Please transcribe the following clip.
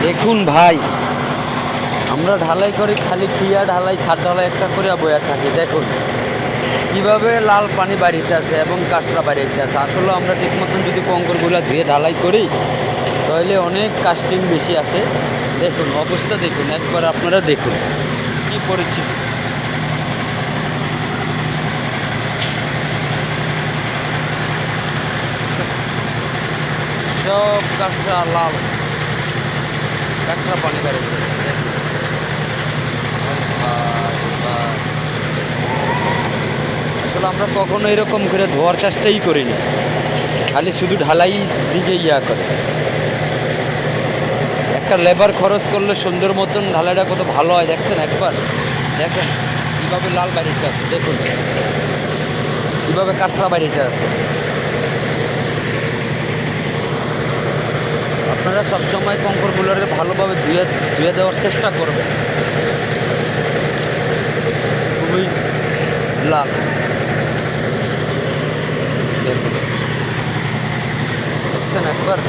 দেখুন ভাই, আমরা ঢালাই করি খালি ঠিয়া ঢালাই ছাদ ঢালাই একটা করে বয়া থাকি। দেখুন কীভাবে লাল পানি বাড়িতে আছে এবং কাঁচরা বাড়িতে আছে। আসলে আমরা ঠিক মতন যদি কঙ্করগুলো ধুয়ে ঢালাই করি তাহলে অনেক কাস্টিং বেশি আসে। দেখুন অবস্থা দেখুন, একবার আপনারা দেখুন কী পরিস্থিতি। সব কাঁচরা লাল, কাঁচরা পানি বাড়িতে আছে। দেখুন আসলে আমরা কখনো এরকম করে ধোয়ার চেষ্টাই করি না, খালি শুধু ঢালাই দিকে ইয়া করে। একটা লেবার খরচ করলে সুন্দর মতন ঢালাইটা কত ভালো হয় দেখছেন একবার। দেখেন কীভাবে লাল বাড়িটা আছে, দেখুন কীভাবে কাঁচরা বাড়িটা আছে। আপনারা সবসময় কঙ্করগুলোরে ভালোভাবে ধুয়ে ধুয়ে দেওয়ার চেষ্টা করবেন। খুবই লাল, দেখুন দেখছেন একবার।